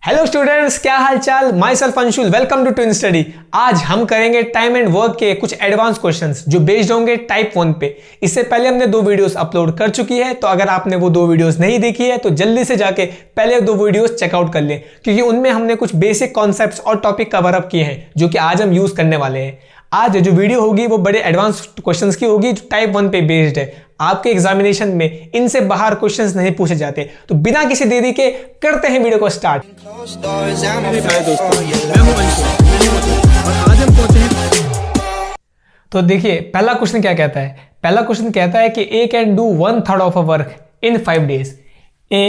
Hello students, क्या हाल चाल। Myself Anshul, welcome to twin study. आज हम करेंगे टाइम एंड वर्क के कुछ एडवांस क्वेश्चंस जो बेस्ड होंगे टाइप 1 पे। इससे पहले हमने 2 वीडियोस अपलोड कर चुकी है, तो अगर आपने वो 2 वीडियोस नहीं देखी है तो जल्दी से जाके पहले 2 वीडियोस चेकआउट कर लें, क्योंकि उनमें हमने कुछ बेसिक कॉन्सेप्ट्स और टॉपिक कवर अप किए हैं जो कि आज हम यूज करने वाले हैं। आज जो वीडियो होगी वो बड़े एडवांस क्वेश्चंस की होगी जो टाइप 1 पे बेस्ड है। आपके एग्जामिनेशन में इनसे बाहर क्वेश्चंस नहीं पूछे जाते। तो बिना किसी देरी के करते हैं वीडियो को स्टार्ट। तो देखिए पहला क्वेश्चन क्या कहता है। पहला क्वेश्चन कहता है कि A can do 1/3 of a work in 5 days. A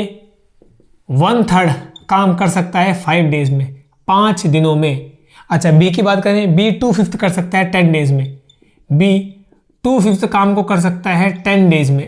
1/3 काम कर सकता है 5 डेज में, 5 दिनों में। अच्छा, बी की बात करें, बी 2/5 कर सकता है 10 डेज में। बी 2/5 काम को कर सकता है 10 डेज में।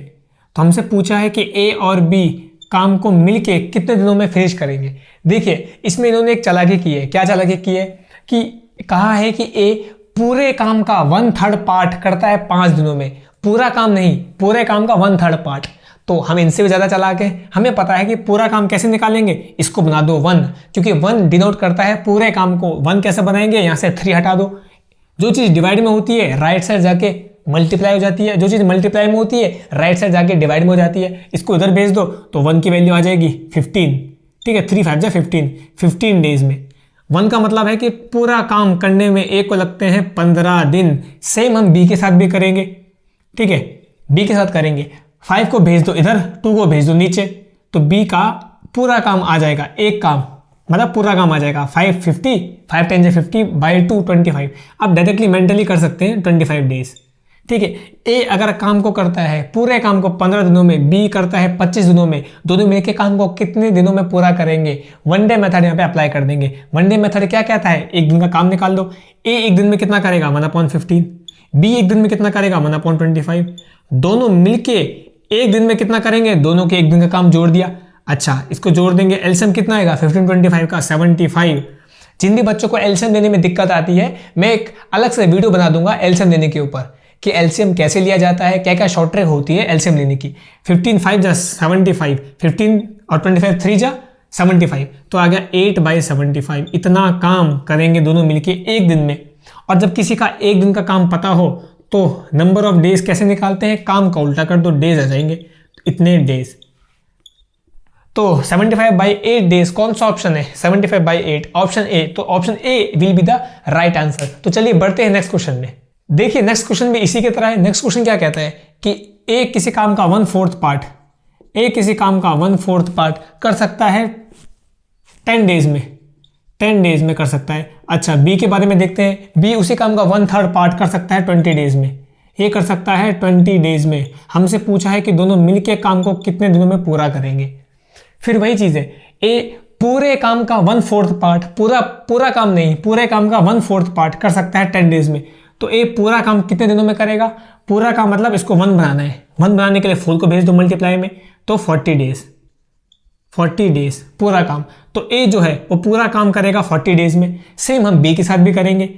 तो हमसे पूछा है कि ए और बी काम को मिलके कितने दिनों में फिनिश करेंगे। देखिए इसमें इन्होंने एक चालाकी की है। क्या चालाकी की है कि कहा है कि ए पूरे काम का 1/3 पार्ट करता है 5 दिनों में। पूरा काम नहीं, पूरे काम का 1/3 पार्ट। तो हम इनसे भी ज़्यादा चालाक है। हमें पता है कि पूरा काम कैसे निकालेंगे। इसको बना दो 1, क्योंकि 1 डिनोट करता है पूरे काम को। 1 कैसे बनाएंगे, यहाँ से 3 हटा दो। जो चीज़ डिवाइड में होती है राइट साइड जाके मल्टीप्लाई हो जाती है, जो चीज़ मल्टीप्लाई में होती है राइट साइड जाके डिवाइड में हो जाती है। इसको इधर भेज दो तो 1 की वैल्यू आ जाएगी 15। ठीक है, 3 5 जा 15 डेज में। 1 का मतलब है कि पूरा काम करने में ए को लगते हैं 15 दिन। सेम हम बी के साथ भी करेंगे। ठीक है, बी के साथ करेंगे। 5 को भेज दो इधर, 2 को भेज दो नीचे, तो बी का पूरा काम आ जाएगा। एक काम मतलब पूरा काम आ जाएगा 550, 5 10 50 बाई 2 25। आप डायरेक्टली मेंटली कर सकते हैं 25 डेज। ठीक है, ए अगर काम को करता है पूरे काम को 15 दिनों में, बी करता है 25 दिनों में, दोनों मिलकर काम को कितने दिनों में पूरा करेंगे। वन डे मेथड यहाँ पे अप्लाई कर देंगे। वन डे मेथड क्या कहता है, एक दिन का काम निकाल दो। ए एक दिन में कितना करेगा 1/15, बी एक दिन में कितना करेगा 1/25। दोनों मिलके एक दिन में कितना करेंगे, दोनों के एक दिन का काम जोड़ दिया। अच्छा, इसको जोड़ देंगे, एलसीएम कितना आएगा 15 25 का 75। जिन भी बच्चों को एलसीएम देने में दिक्कत आती है, मैं एक अलग से वीडियो बना दूंगा एलसीएम देने के ऊपर कि एलसीएम कैसे लिया जाता है, क्या क्या शॉर्ट ट्रिक होती है एलसीएम लेने की। 15 5 जा 75, 15 और 25 3 जा 75, तो आ गया 8/75। इतना काम करेंगे दोनों मिलके एक दिन में। और जब किसी का एक दिन का काम पता हो तो नंबर ऑफ डेज कैसे निकालते हैं, काम का उल्टा कर दो, डेज आ जाएंगे, इतने डेज। तो 75/8 डेज कौन सा ऑप्शन है, 75/8 ऑप्शन ए। तो option A will be the right answer. तो चलिए बढ़ते हैं नेक्स्ट क्वेश्चन में। देखिए नेक्स्ट क्वेश्चन भी इसी की तरह है। नेक्स्ट क्वेश्चन क्या कहता है कि ए किसी काम का 1/4 पार्ट, ए किसी काम का 1/4 पार्ट कर सकता है 10 डेज में, 10 डेज में कर सकता है। अच्छा, बी के बारे में देखते हैं। बी उसी काम का 1/3 पार्ट कर सकता है 20 डेज में। ये कर सकता है 20 डेज में। हमसे पूछा है कि दोनों मिलके काम को कितने दिनों में पूरा करेंगे। फिर वही चीज़ है, ए पूरे काम का 1/4 पार्ट, पूरा काम नहीं, पूरे काम का 1/4 पार्ट कर सकता है 10 डेज में। तो ए पूरा काम कितने दिनों में करेगा। पूरा काम मतलब इसको 1 बनाना है। 1 बनाने के लिए 4 को भेज दो मल्टीप्लाई में, तो 40 डेज, 40 डेज पूरा काम। तो ए जो है वो पूरा काम करेगा 40 डेज में। सेम हम बी के साथ भी करेंगे,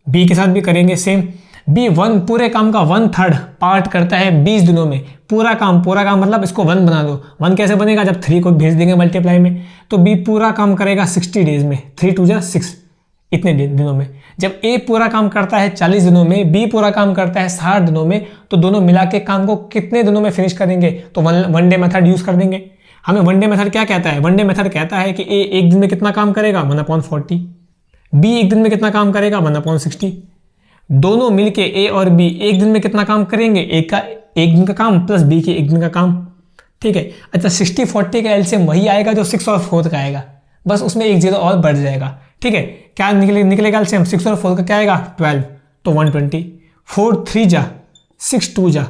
बी के साथ भी करेंगे सेम। बी पूरे काम का 1/3 पार्ट करता है 20 दिनों में। पूरा काम मतलब इसको 1 बना दो। 1 कैसे बनेगा, जब 3 को भेज देंगे मल्टीप्लाई में, तो बी पूरा काम करेगा 60 डेज में। 3 2 जा 6, इतने दिनों में। जब ए पूरा काम करता है 40 दिनों में, बी पूरा काम करता है 60 दिनों में, तो दोनों मिला के काम को कितने दिनों में फिनिश करेंगे। तो वन डे मेथड यूज कर देंगे। हमें वन डे मेथड क्या कहता है, वन डे मेथड कहता है कि ए एक दिन में कितना काम करेगा 1/40, बी एक दिन में कितना काम करेगा 1/60। दोनों मिलके ए और बी एक दिन में कितना काम करेंगे, एक दिन का काम प्लस बी के एक दिन का काम। ठीक है। अच्छा, 60/40 का एलसीएम वही आएगा जो 6 और 4 का आएगा, बस उसमें एक 0 और बढ़ जाएगा। ठीक है, क्या निकलेगा एलसीएम, 6 और 4 का क्या आएगा 12, तो 120। 4 3 जा 6 2 जा।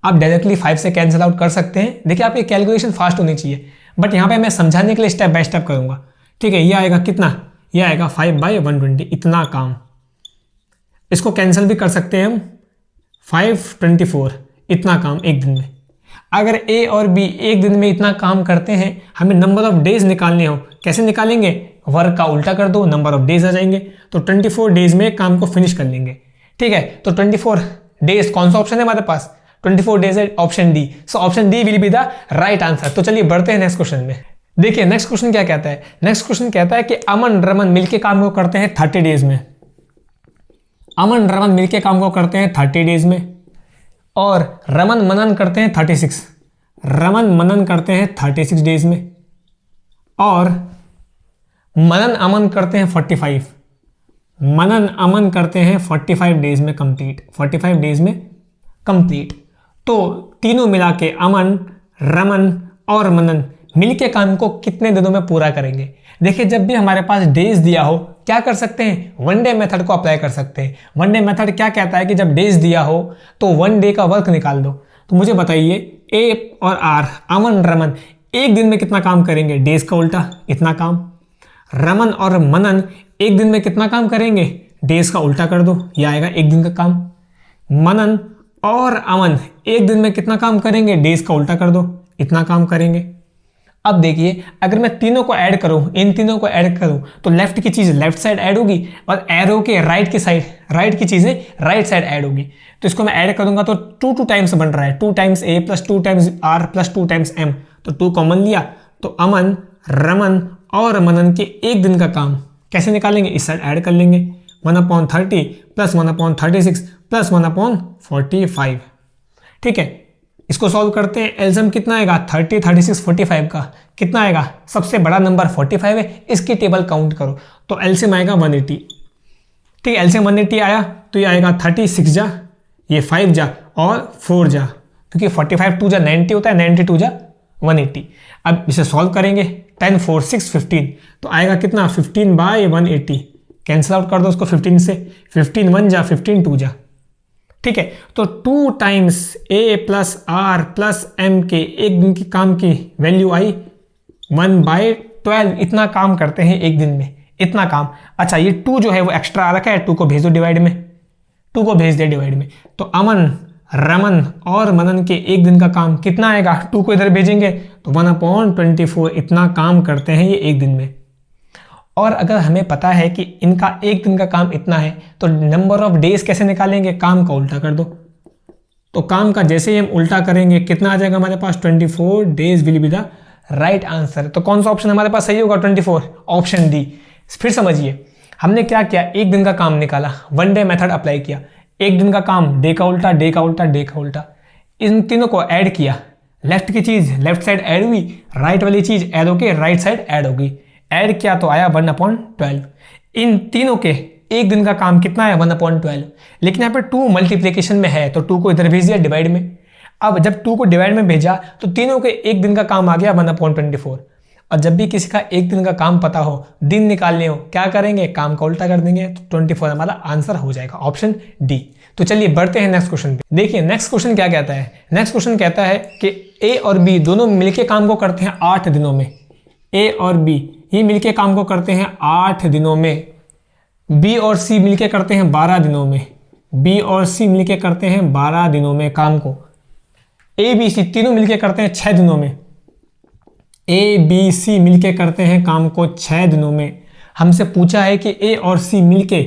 आप डायरेक्टली 5 से कैंसिल आउट कर सकते हैं। देखिए आपकी कैलकुलेशन फास्ट होनी चाहिए, बट यहाँ पे मैं समझाने के लिए स्टेप बाय स्टेप करूँगा। ठीक है, ये आएगा कितना, ये आएगा 5/120, इतना काम। इसको कैंसिल भी कर सकते हैं हम, 5/24, इतना काम एक दिन में। अगर ए और बी एक दिन में इतना काम करते हैं, हमें नंबर ऑफ डेज निकालने हो, कैसे निकालेंगे, वर्क का उल्टा कर दो, नंबर ऑफ डेज आ जाएंगे, तो 24 डेज में काम को फिनिश कर लेंगे। ठीक है, तो 24 डेज कौन सा ऑप्शन है हमारे पास, 24 डेज है option D. So option D will be the right answer. तो चलिए बढ़ते हैं नेक्स्ट क्वेश्चन में। देखिए नेक्स्ट क्वेश्चन क्या कहता है, नेक्स्ट क्वेश्चन कहता है कि अमन रमन मिलके काम को करते हैं 30 डेज में। अमन रमन मिलके काम को करते हैं 30 डेज में, और रमन मनन करते हैं 36। रमन मनन करते हैं 36 डेज में, और मनन अमन करते हैं 45। मनन अमन करते हैं 45 डेज में कंप्लीट, 45 डेज में कंप्लीट। तो तीनों मिला के अमन रमन और मनन मिलके काम को कितने दिनों में पूरा करेंगे। देखिए जब भी हमारे पास डेज दिया हो क्या कर सकते हैं, वन डे मेथड को अप्लाई कर सकते हैं। वन डे मेथड क्या कहता है कि जब डेज दिया हो तो वन डे का वर्क निकाल दो। तो मुझे बताइए ए और आर अमन रमन एक दिन में कितना काम करेंगे, डेज का उल्टा इतना काम। रमन और मनन एक दिन में कितना काम करेंगे, डेज का उल्टा कर दो, यह आएगा एक दिन का काम। मनन और अमन एक दिन में कितना काम करेंगे, डेज का उल्टा कर दो, इतना काम करेंगे। अब देखिए अगर मैं तीनों को ऐड करूं, इन तीनों को ऐड करूं तो लेफ्ट की चीज लेफ्ट साइड ऐड होगी और एरो के राइट की साइड, राइट की चीजें राइट साइड ऐड होगी। तो इसको मैं ऐड करूंगा तो 2 टाइम्स बन रहा है, 2 times A plus 2 times R plus 2 times M. तो 2 कॉमन लिया तो अमन रमन और मनन के एक दिन का काम कैसे निकालेंगे, इस साइड ऐड कर लेंगे। 1/30 प्लस 1/36 प्लस 1/45। ठीक है, इसको सॉल्व करते हैं। एलसीएम कितना आएगा, 30, 36, 45 का कितना आएगा, सबसे बड़ा नंबर 45 है, इसकी टेबल काउंट करो तो एलसीएम आएगा 180। ठीक है, एलसीएम 180 आया तो ये आएगा 36 जा, ये 5 जा और 4 जा, क्योंकि 45 2 जा 90 होता है, 90 2 जा 180। अब इसे सॉल्व करेंगे, 10 4 6 15 तो आएगा कितना 15/180। कैंसिल आउट कर दो उसको 15 से, 15 1 जा 15 2 जा। ठीक है, तो 2 times A plus R plus M के एक दिन की काम की वैल्यू आई 1/12। इतना काम करते हैं एक दिन में, इतना काम। अच्छा ये 2 जो है वो एक्स्ट्रा आ रखा है, 2 को भेज दो डिवाइड में, 2 को भेज दे डिवाइड में। तो अमन रमन और मनन के एक दिन का काम कितना आएगा, 2 को इधर भेजेंगे तो 1/24। इतना काम करते हैं ये एक दिन में। और अगर हमें पता है कि इनका एक दिन का काम इतना है तो नंबर ऑफ डेज कैसे निकालेंगे, काम का उल्टा कर दो। तो काम का जैसे ही हम उल्टा करेंगे कितना आ जाएगा हमारे पास, 24 days will be the right answer. तो कौन सा ऑप्शन हमारे पास सही होगा, 24, ऑप्शन डी। फिर समझिए हमने क्या किया, एक दिन का काम निकाला, वन डे मेथड अप्लाई किया। एक दिन का काम डे का उल्टा, डे का उल्टा, डे का उल्टा, इन तीनों को ऐड किया। लेफ्ट की चीज लेफ्ट साइड ऐड हुई, राइट वाली चीज एरो के राइट साइड ऐड होगी। ऐड किया तो आया 1/12। इन तीनों के एक दिन का काम कितना है, 1/12। लेकिन यहाँ पे 2 मल्टीप्लिकेशन में है तो 2 को इधर भेज दिया डिवाइड में। अब जब 2 को डिवाइड में भेजा तो तीनों के एक दिन का काम आ गया 1/24। और जब भी किसी का एक दिन का काम पता हो, दिन निकालने हो, क्या करेंगे, काम का उल्टा कर देंगे तो 24 हमारा आंसर हो जाएगा, ऑप्शन डी। तो चलिए बढ़ते हैं नेक्स्ट क्वेश्चन पे। देखिए नेक्स्ट क्वेश्चन क्या कहता है, नेक्स्ट क्वेश्चन कहता है कि ए और बी दोनों मिलके काम को करते हैं 8 दिनों में। ए और बी ये मिलके काम को करते हैं 8 दिनों में। बी और सी मिलके करते हैं 12 दिनों में। बी और सी मिलके करते हैं 12 दिनों में काम को। ए बी सी तीनों मिलके करते हैं 6 दिनों में। ए बी सी मिलके करते हैं काम को 6 दिनों में। हमसे पूछा है कि ए और सी मिलके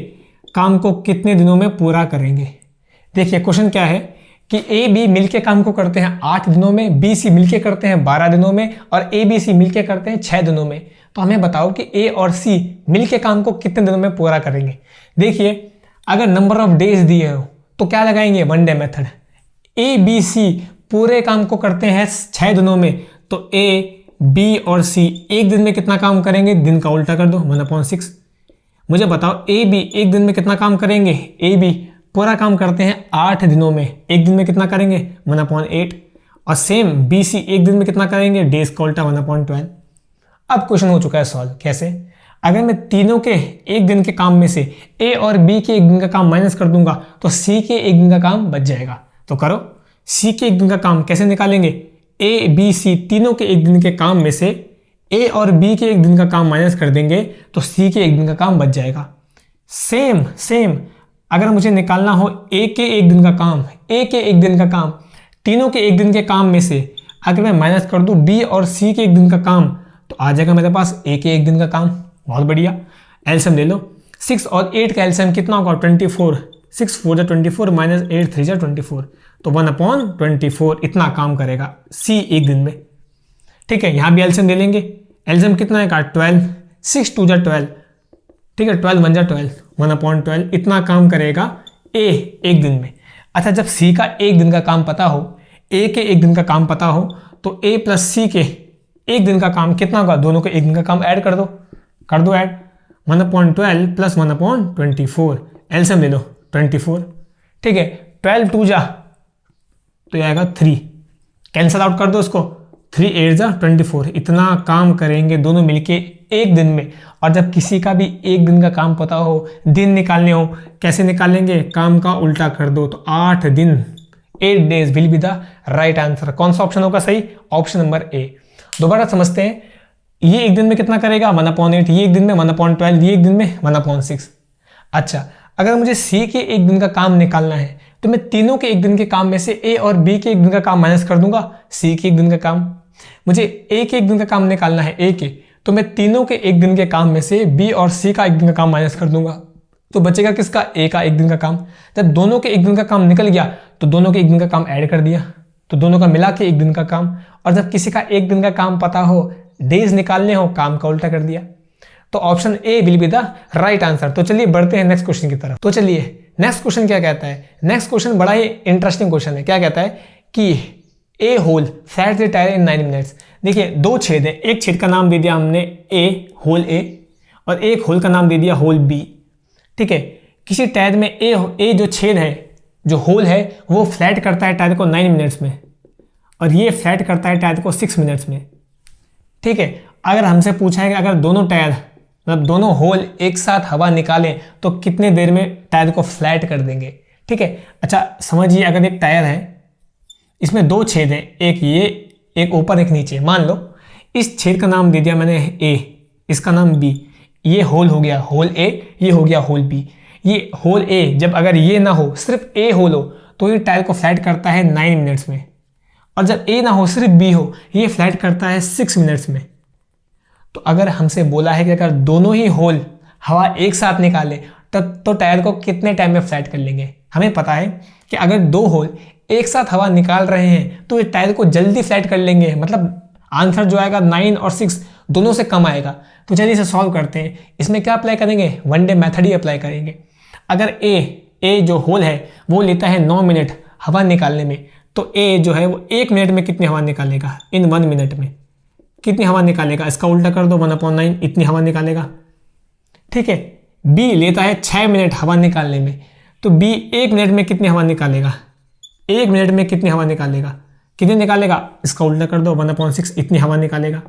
काम को कितने दिनों में पूरा करेंगे। देखिए क्वेश्चन क्या है कि ए बी मिलके काम को करते हैं 8 दिनों में, बी सी मिलके करते हैं 12 दिनों में और ए बी सी मिलके करते हैं 6 दिनों में। तो हमें बताओ कि ए और सी मिलके काम को कितने दिनों में पूरा करेंगे। देखिए अगर नंबर ऑफ डेज दिए हो तो क्या लगाएंगे, one day method. A B C पूरे काम को करते हैं 6 दिनों में, तो ए बी और सी एक दिन में कितना काम करेंगे, दिन का उल्टा कर दो 1/6। मुझे बताओ ए बी एक दिन में कितना काम करेंगे, ए बी पूरा काम करते हैं 8 दिनों में, एक दिन में कितना करेंगे 1/8। और सेम बी सी एक दिन में कितना करेंगे, डेज का उल्टा 1/12। अब क्वेश्चन हो चुका है सॉल्व। कैसे, अगर मैं तीनों के एक दिन के काम में से ए और बी के एक दिन का काम माइनस कर दूंगा तो सी के एक दिन का काम बच जाएगा। तो करो, सी के एक दिन का काम कैसे निकालेंगे, ए बी सी तीनों के एक दिन के काम में से ए और बी के एक दिन का काम माइनस कर देंगे तो सी के एक दिन का काम बच जाएगा। सेम अगर मुझे निकालना हो ए के एक दिन का काम, ए के एक दिन का काम, तीनों के एक दिन के काम में से अगर मैं माइनस कर दूं बी और सी के एक दिन का काम तो आ जाएगा मेरे पास ए के एक दिन का काम। बहुत बढ़िया, एलसीएम ले लो। 6 और 8 का एलसीएम कितना होगा, 24। 6 4 जा 24 माइनस 8 3 जा 24, तो 1/24 इतना काम करेगा सी एक दिन में। ठीक है, यहाँ भी एलसीएम ले लेंगे। एल्सियम कितना आएगा 12, 6 2 जा 12, ठीक है, 12 1 जा 12, 1/12 इतना काम करेगा ए एक दिन में। अच्छा, जब सी का एक दिन का काम पता हो, ए के एक दिन का काम पता हो, तो ए प्लस सी के एक दिन का काम कितना होगा, दोनों के एक दिन का काम ऐड कर दो ऐड, 1/12 प्लस 1/24, एल्सियम ले लो 24, ठीक है, 12 2 जा तो ये आएगा 3, कैंसल आउट कर दो उसको, 3 8 जा 24, इतना काम करेंगे दोनों मिलके एक दिन में। और जब किसी का भी एक दिन का काम पता हो, दिन निकालने हो, कैसे निकालेंगे, काम का उल्टा कर दो, तो 8 दिन 8 days will be the right answer. कौन सा ऑप्शन होगा सही, ऑप्शन नंबर ए। दोबारा समझते हैं, ये एक दिन में कितना करेगा 1/8, ये एक दिन में 1/12, ये एक दिन में 1/6। अच्छा, अगर मुझे सी के एक दिन का काम निकालना है तो मैं तीनों के एक दिन के काम में से ए और बी के एक दिन का काम माइनस कर दूंगा सी के एक दिन का काम। मुझे ए के एक दिन का काम निकालना है ए के, तो मैं तीनों के एक दिन के काम में से बी और सी का एक दिन का काम माइनस कर दूंगा, तो बचेगा किसका, ए का एक दिन का काम। जब दोनों के एक दिन का काम निकल गया तो दोनों के एक दिन का काम ऐड कर दिया, तो दोनों का मिला के एक दिन का काम। और जब किसी का एक दिन का काम पता हो, डेज निकालने हो, काम का उल्टा कर दिया, तो option A will be the right answer. तो चलिए बढ़ते हैं नेक्स्ट क्वेश्चन की तरफ। तो चलिए नेक्स्ट क्वेश्चन क्या कहता है, नेक्स्ट क्वेश्चन बड़ा ही इंटरेस्टिंग क्वेश्चन है। क्या कहता है कि A hole flat the tyre in 9 minutes. देखिए, दो छेद है, एक छेद का नाम दे दिया हमने ए, होल ए, और एक होल का नाम दे दिया होल बी, ठीक है। किसी टायर में ए जो छेद है, जो होल है, वो फ्लैट करता है टायर को 9 मिनट्स में, और ये फ्लैट करता है टायर को 6 मिनट्स में, ठीक है। अगर हमसे पूछा है कि अगर दोनों टायर मतलब दोनों होल एक साथ हवा निकालें तो कितने देर में टायर को फ्लैट कर देंगे, ठीक है। अच्छा समझिए, अगर एक टायर है, इसमें दो छेद हैं, एक ये, एक ऊपर एक नीचे। मान लो इस छेद का नाम दे दिया मैंने ए, इसका नाम बी, ये होल हो गया होल ए, ये हो गया होल बी। ये होल ए जब अगर ये ना हो, सिर्फ ए होल हो, तो ये टायर को फ्लैट करता है 9 मिनट्स में, और जब ए ना हो, सिर्फ बी हो, ये फ्लैट करता है 6 मिनट्स में। तो अगर हमसे बोला है कि अगर दोनों ही होल हवा एक साथ निकाले तब तो टायर को कितने टाइम में फ्लैट कर लेंगे। हमें पता है कि अगर दो होल एक साथ हवा निकाल रहे हैं तो ये टायर को जल्दी फ्लैट कर लेंगे, मतलब आंसर जो आएगा 9 और 6 दोनों से कम आएगा। तो चलिए इसे सॉल्व करते हैं। इसमें क्या अप्लाई करेंगे, वन डे मेथड ही अप्लाई करेंगे। अगर ए जो होल है वो लेता है 9 मिनट हवा निकालने में, तो ए जो है वो 1 मिनट में कितनी हवा निकालेगा, इन 1 मिनट में कितनी हवा निकालेगा, इसका उल्टा कर दो, 1/9 इतनी हवा निकालेगा, ठीक है। बी लेता है 6 मिनट हवा निकालने में, तो बी 1 मिनट में कितनी हवा निकालेगा, 1 मिनट में कितनी हवा निकालेगा, कितनी निकालेगा, इसका उल्टा कर दो, 1/6 इतनी हवा निकालेगा।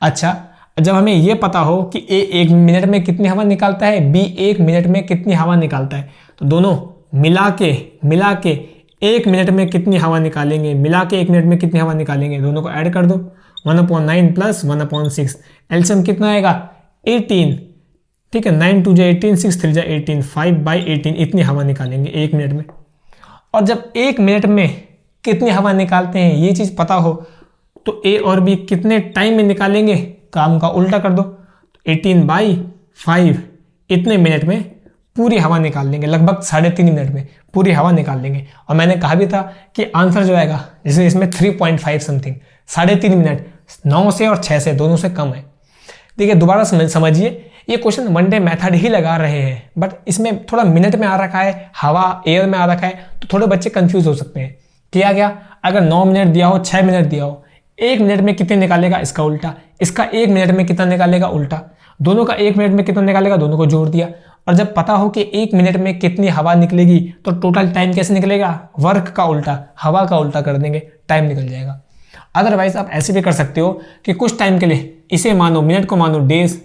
अच्छा, जब हमें यह पता हो कि ए 1 मिनट में कितनी हवा निकालता है, बी 1 मिनट में कितनी हवा निकालता है, तो दोनों मिला के 1 मिनट में कितनी हवा निकालेंगे, मिला के 1 मिनट में कितनी हवा निकालेंगे, दोनों को ऐड कर दो, 1/9 प्लस 1/6, एल्सियम कितना आएगा 18, ठीक है। 9 2 जा 18, 6 3 जा 18, 5/18 इतनी हवा निकालेंगे 1 मिनट में। और जब 1 मिनट में कितनी हवा निकालते हैं ये चीज़ पता हो, तो ए और बी कितने टाइम में निकालेंगे, काम का उल्टा कर दो, 18/5 इतने मिनट में पूरी हवा निकाल लेंगे, लगभग 3.5 मिनट में पूरी हवा निकाल लेंगे। और मैंने कहा भी था कि आंसर जो आएगा, जैसे इसमें 3.5 समथिंग, 3.5 मिनट 9 से और 6 से दोनों से कम है। देखिए दोबारा समझिए, ये क्वेश्चन वन डे मेथड ही लगा रहे हैं, बट इसमें थोड़ा मिनट में आ रखा है, हवा एयर में आ रखा है, तो थोड़े बच्चे कंफ्यूज हो सकते हैं। किया गया, अगर 9 मिनट दिया हो, 6 मिनट दिया हो, 1 मिनट में कितने निकालेगा, इसका उल्टा, इसका 1 मिनट में कितना निकालेगा, उल्टा, दोनों का 1 मिनट में कितना निकालेगा, दोनों को जोड़ दिया। और जब पता हो कि 1 मिनट में कितनी हवा निकलेगी, तो टोटल टाइम कैसे निकलेगा, वर्क का उल्टा, हवा का उल्टा कर देंगे, टाइम निकल जाएगा। अदरवाइज आप ऐसे भी कर सकते हो कि कुछ टाइम के लिए इसे मानो, मिनट को मानो डेज,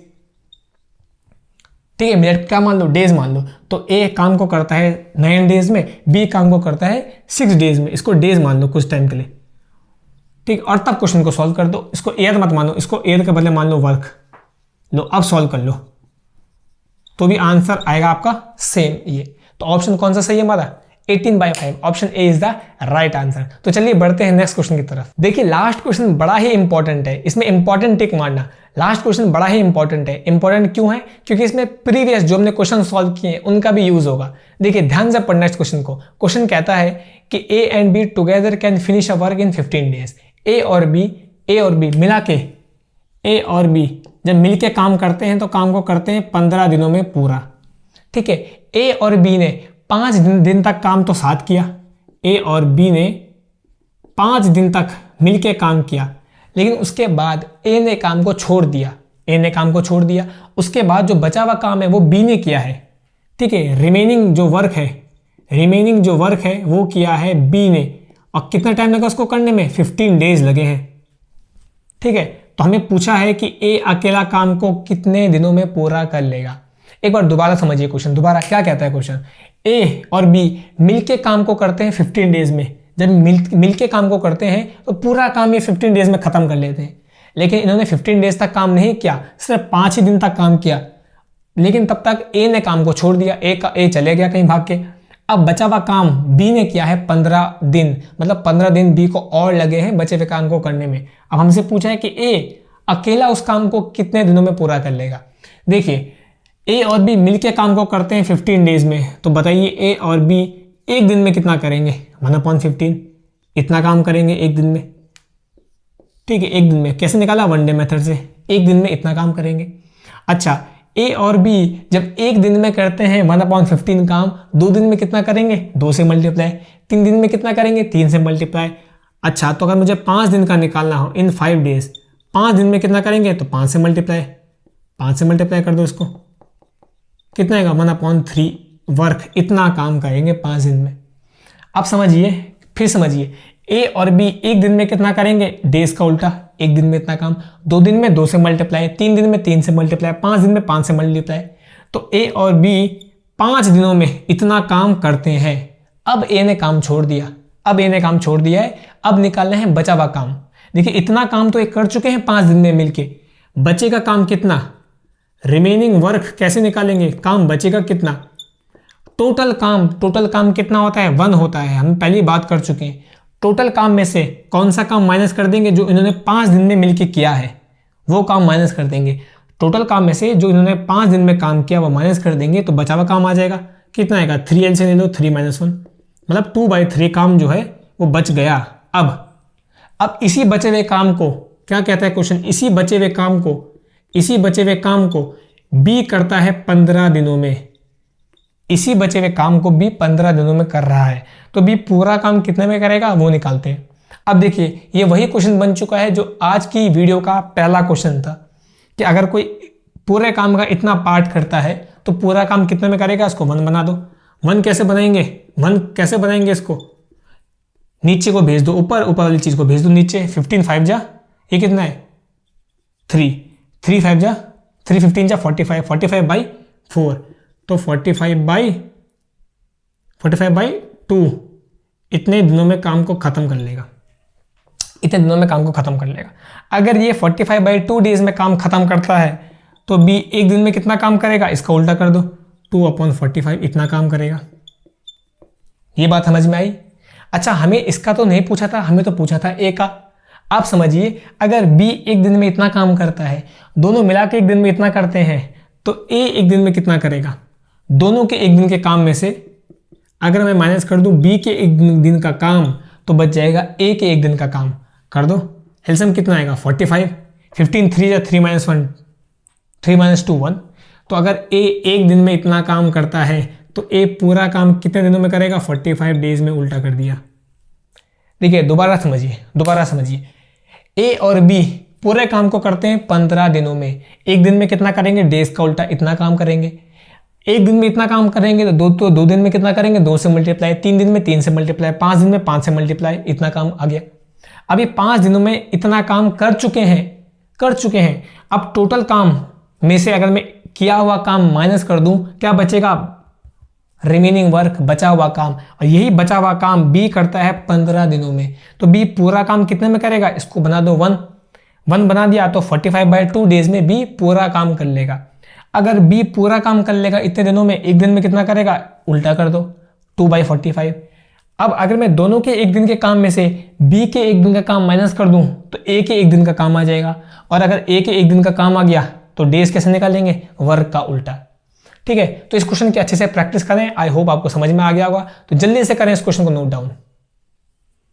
ठीक है, मिनट क्या मान लो, डेज मान लो, तो ए काम को करता है 9 डेज में, बी काम को करता है 6 डेज में, इसको डेज मान लो कुछ टाइम के लिए, ठीक। और तब क्वेश्चन को सॉल्व कर दो, इसको एयर मत मानो, इसको एयर के बदले मान लो वर्क, लो अब सॉल्व कर लो, तो भी आंसर आएगा आपका सेम ये। तो ऑप्शन कौन सा सही है हमारा, 18/5, option A is the right answer. तो चलिए बढ़ते हैं नेक्स्ट क्वेश्चन की तरफ। देखिए लास्ट क्वेश्चन बड़ा ही इंपॉर्टेंट है, इसमें इंपॉर्टेंट टिक मारना, लास्ट क्वेश्चन बड़ा ही इंपॉर्टेंट है। इंपॉर्टेंट क्यों है, क्योंकि इसमें प्रीवियस जो हमने क्वेश्चन सॉल्व किए हैं उनका भी यूज होगा। देखिए ध्यान से पढ़ना इस क्वेश्चन को। क्वेश्चन कहता है कि A and B together can finish a work in 15 days. A और बी मिला के ए और बी जब मिलके काम करते हैं तो काम को करते हैं 15 दिनों में पूरा। ठीक है, ए और बी ने 5 दिन तक काम तो साथ किया। ए और बी ने 5 दिन तक मिलके काम किया, लेकिन उसके बाद ए ने काम को छोड़ दिया। ए ने काम को छोड़ दिया, उसके बाद जो बचा हुआ काम है वो बी ने किया है। ठीक है, रिमेनिंग जो वर्क है वो किया है बी ने। और कितना टाइम लगा उसको करने में? 15 डेज लगे हैं। ठीक है, तो हमें पूछा है कि ए अकेला काम को कितने दिनों में पूरा कर लेगा। एक बार दोबारा समझिए क्वेश्चन, दोबारा क्या कहता है क्वेश्चन। ए और बी मिलके काम को करते हैं 15 डेज में। जब मिलके काम को करते हैं तो पूरा काम ये 15 डेज में खत्म कर लेते हैं, लेकिन इन्होंने 15 डेज तक काम नहीं किया, सिर्फ 5 ही दिन तक काम किया। लेकिन तब तक ए ने काम को छोड़ दिया, ए चले गया कहीं भाग के। अब बचा हुआ काम बी ने किया है 15 दिन, मतलब 15 दिन बी को और लगे हैं बचे हुए काम को करने में। अब हमसे पूछा है कि ए अकेला उस काम को कितने दिनों में पूरा कर लेगा। देखिए, ए और बी मिलके काम को करते हैं 15 डेज में, तो बताइए ए और बी एक दिन में कितना करेंगे? 1/15 इतना काम करेंगे एक दिन में। ठीक है, एक दिन में कैसे निकाला? वन डे मेथड से। एक दिन में इतना काम करेंगे। अच्छा, ए और बी जब एक दिन में करते हैं 1/15 काम, 2 दिन में कितना करेंगे? 2 से मल्टीप्लाई। 3 दिन में कितना करेंगे? 3 से मल्टीप्लाई। अच्छा, तो अगर मुझे 5 दिन का निकालना हो, इन 5 डेज, 5 दिन में कितना करेंगे? तो 5 से मल्टीप्लाई। 5 से मल्टीप्लाई कर दो इसको, कितना आएगा? 1/3 वर्क, इतना काम करेंगे 5 दिन में। अब समझिए, फिर समझिए, ए और बी एक दिन में कितना करेंगे? डेज का उल्टा, एक दिन में इतना काम। 2 दिन में 2 से मल्टीप्लाई, 3 दिन में 3 से मल्टीप्लाई, 5 दिन में 5 से मल्टीप्लाई। तो ए और बी 5 दिनों में इतना काम करते हैं। अब ए ने काम छोड़ दिया है, अब निकालना है बचा हुआ काम। देखिए, इतना काम तो एक कर चुके हैं 5 दिन में मिलके, बचेगा काम कितना? रिमेनिंग वर्क कैसे निकालेंगे? काम बचेगा कितना? टोटल काम कितना होता है? 1 होता है, हम पहले बात कर चुके हैं। टोटल काम में से कौन सा काम माइनस कर देंगे? जो इन्होंने 5 दिन में मिलके किया है वो काम माइनस कर देंगे। टोटल काम में से जो इन्होंने 5 दिन में काम किया वो माइनस कर देंगे, तो बचा हुआ काम आ जाएगा। कितना आएगा? 3 से ले लो, 3 - 1, मतलब 2/3 काम जो है वो बच गया। अब इसी बचे हुए काम को क्या कहता है क्वेश्चन? इसी बचे हुए काम को बी करता है 15 दिनों में। इसी बचे हुए काम को बी 15 दिनों में कर रहा है, तो बी पूरा काम कितने में करेगा वो निकालते हैं। अब देखिए, ये वही क्वेश्चन बन चुका है जो आज की वीडियो का पहला क्वेश्चन था, कि अगर कोई पूरे काम का इतना पार्ट करता है तो पूरा काम कितने में करेगा? इसको 1 बना दो। 1 कैसे बनाएंगे? इसको नीचे को भेज दो, ऊपर वाली चीज को भेज दो नीचे। 15 5 जा, ये कितना है? 3 3 5 जा, 3 15 जा 45, 45/4, तो 45/2 इतने दिनों में काम को खत्म कर लेगा। अगर ये 45/2 डेज में काम खत्म करता है तो बी एक दिन में कितना काम करेगा? इसका उल्टा कर दो, 2/45 इतना काम करेगा। ये बात समझ में आई? अच्छा, हमें इसका तो नहीं पूछा था, हमें तो पूछा था ए का। आप समझिए, अगर बी एक दिन में इतना काम करता है, दोनों मिला के एक दिन में इतना करते हैं, तो ए एक दिन में कितना करेगा? दोनों के एक दिन के काम में से अगर मैं माइनस कर दूं बी के एक दिन का काम, तो बच जाएगा ए के एक दिन का काम। कर दो, एलसीएम कितना आएगा? 45। 15 3 जा 3 - 1, 3 - 2 1। तो अगर ए एक दिन में इतना काम करता है तो ए पूरा काम कितने दिनों में करेगा? 45 डेज में उल्टा कर दिया। देखिए, दोबारा समझिए, ए और बी पूरे काम को करते हैं 15 दिनों में। एक दिन में कितना करेंगे? डेज का उल्टा, इतना काम करेंगे। एक दिन में इतना काम करेंगे तो 2 दिन में कितना करेंगे? 2 से मल्टीप्लाई। 3 दिन में 3 से मल्टीप्लाई। 5 दिन में 5 से मल्टीप्लाई, इतना काम आ गया। अब ये 5 दिनों में इतना काम कर चुके हैं। अब टोटल काम में से अगर मैं किया हुआ काम माइनस कर दूं, क्या बचेगा? रिमेनिंग वर्क, बचा हुआ काम। और यही बचा हुआ काम बी करता है 15 दिनों में, तो बी पूरा काम कितने में करेगा? इसको बना दो 1 बना दिया, तो 45/2 डेज में बी पूरा काम कर लेगा। अगर बी पूरा काम कर लेगा इतने दिनों में, एक दिन में कितना करेगा? उल्टा कर दो, 2/45। अब अगर मैं दोनों के एक दिन के काम में से बी के एक दिन का काम माइनस कर दूं, तो ए के एक दिन का काम आ जाएगा। और अगर ए के एक दिन का काम आ गया तो डेज कैसे निकालेंगे? वर्क का उल्टा। ठीक है, तो इस क्वेश्चन की अच्छे से प्रैक्टिस करें। आई होप आपको समझ में आ गया होगा। तो जल्दी से करें इस क्वेश्चन को नोट डाउन।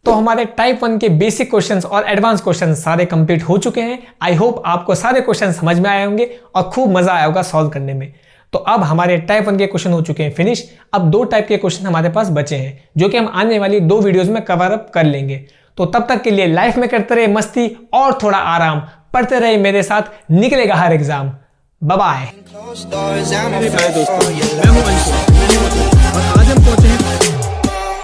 तो हमारे टाइप 1 के बेसिक क्वेश्चंस और एडवांस क्वेश्चंस सारे कंप्लीट हो चुके हैं। आई होप आपको सारे क्वेश्चन समझ में आए होंगे और खूब मजा आया होगा सॉल्व करने में। तो अब हमारे टाइप 1 के क्वेश्चन हो चुके हैं फिनिश। अब 2 टाइप के क्वेश्चन हमारे पास बचे हैं जो कि हम आने वाली 2 वीडियोस में कवर अप कर लेंगे। तो तब तक के लिए लाइफ में करते रहे मस्ती और थोड़ा आराम, पढ़ते रहे मेरे साथ, निकलेगा हर एग्जाम। Bye bye. दोस्तों, मैं हूं अंशु और आज हम पहुंचे हैं